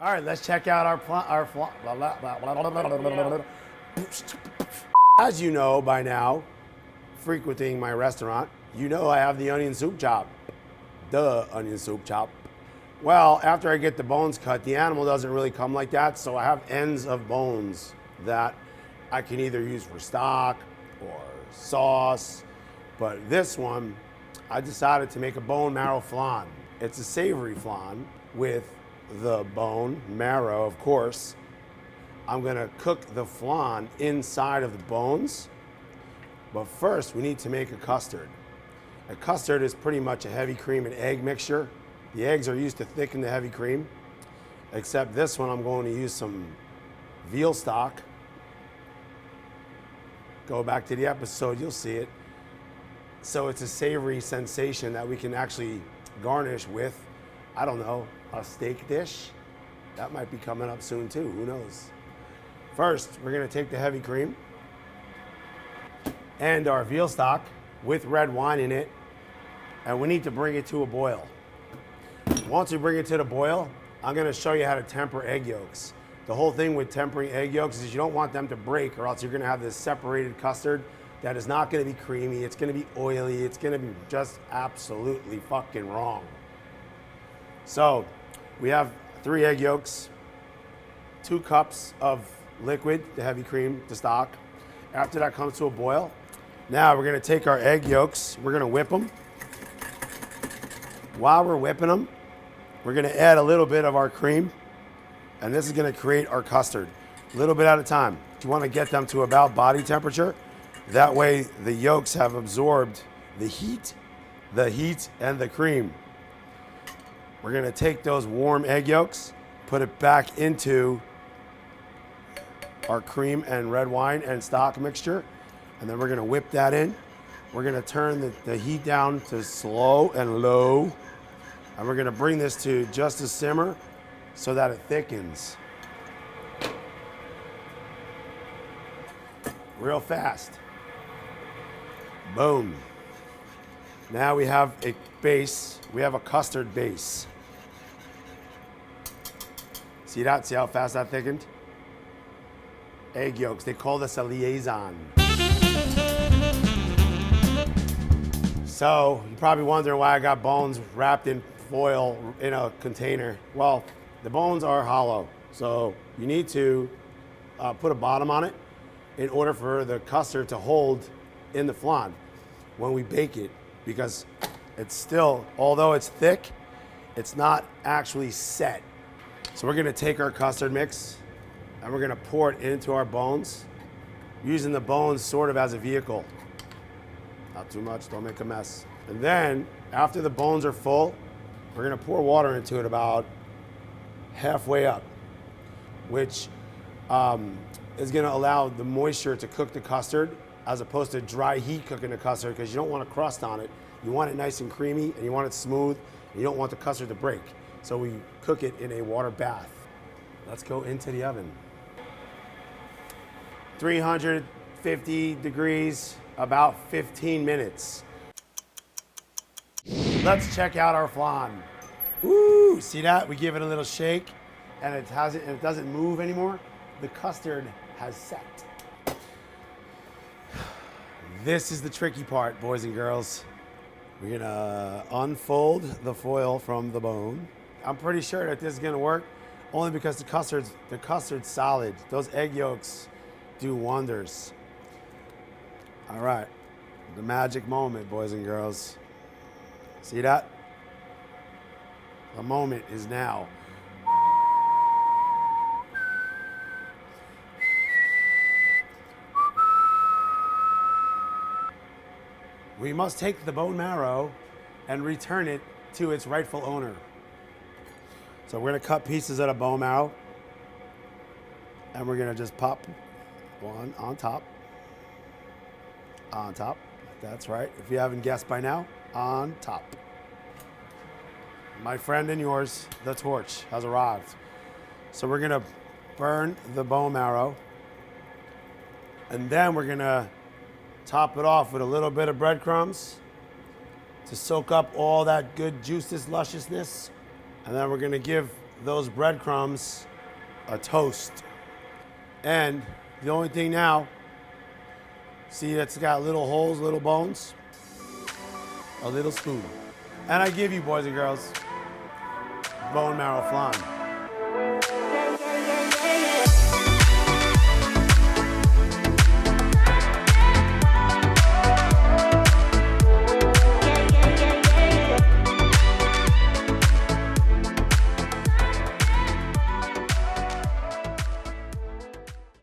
All right, let's check out our As you know by now, frequenting my restaurant, you know I have the onion soup chop. The onion soup chop. Well, after I get the bones cut, the animal doesn't really come like that, so I have ends of bones that I can either use for stock or sauce. But this one, I decided to make a bone marrow flan. It's a savory flan with the bone marrow, of course. I'm gonna cook the flan inside of the bones. But first, we need to make a custard. A custard is pretty much a heavy cream and egg mixture. The eggs are used to thicken the heavy cream, except this one I'm going to use some veal stock. Go back to the episode, you'll see it. So it's a savory sensation that we can actually garnish with, I don't know, a steak dish. That might be coming up soon too, who knows? First, we're gonna take the heavy cream and our veal stock with red wine in it, and we need to bring it to a boil. Once we bring it to the boil, I'm gonna show you how to temper egg yolks. The whole thing with tempering egg yolks is you don't want them to break, or else you're gonna have this separated custard that is not gonna be creamy, it's gonna be oily, it's gonna be just absolutely fucking wrong. So, we have 3 egg yolks, 2 cups of liquid, the heavy cream, the stock. After that comes to a boil, now we're gonna take our egg yolks, we're gonna whip them. While we're whipping them, we're gonna add a little bit of our cream, and this is gonna create our custard, a little bit at a time. You wanna get them to about body temperature. That way the yolks have absorbed the heat and the cream. We're gonna take those warm egg yolks, put it back into our cream and red wine and stock mixture, and then we're gonna whip that in. We're gonna turn the heat down to slow and low, and we're gonna bring this to just a simmer so that it thickens. Real fast. Boom. Now we have a base, we have a custard base. See that? See how fast that thickened? Egg yolks, they call this a liaison. So, you're probably wondering why I got bones wrapped in foil in a container. Well, the bones are hollow, so you need to put a bottom on it in order for the custard to hold in the flan when we bake it, because it's still, although it's thick, it's not actually set. So we're gonna take our custard mix and we're gonna pour it into our bones, using the bones sort of as a vehicle. Not too much, don't make a mess. And then, after the bones are full, we're gonna pour water into it about halfway up, which is gonna allow the moisture to cook the custard as opposed to dry heat cooking the custard, because you don't want a crust on it. You want it nice and creamy and you want it smooth, and you don't want the custard to break. So we cook it in a water bath. Let's go into the oven. 350 degrees, about 15 minutes. Let's check out our flan. Ooh, see that? We give it a little shake and it doesn't move anymore. The custard has set. This is the tricky part, boys and girls. We're gonna unfold the foil from the bone. I'm pretty sure that this is gonna work, only because the custard's solid. Those egg yolks do wonders. All right, the magic moment, boys and girls. See that? The moment is now. We must take the bone marrow and return it to its rightful owner. So we're gonna cut pieces of the bone marrow, and we're gonna just pop one on top. On top, that's right. If you haven't guessed by now, on top. My friend and yours, the torch, has arrived. So we're gonna burn the bone marrow, and then we're gonna top it off with a little bit of breadcrumbs to soak up all that good juices, lusciousness. And then we're gonna give those breadcrumbs a toast. And the only thing now, see it's got little holes, little bones, a little spoon. And I give you, boys and girls, bone marrow flan.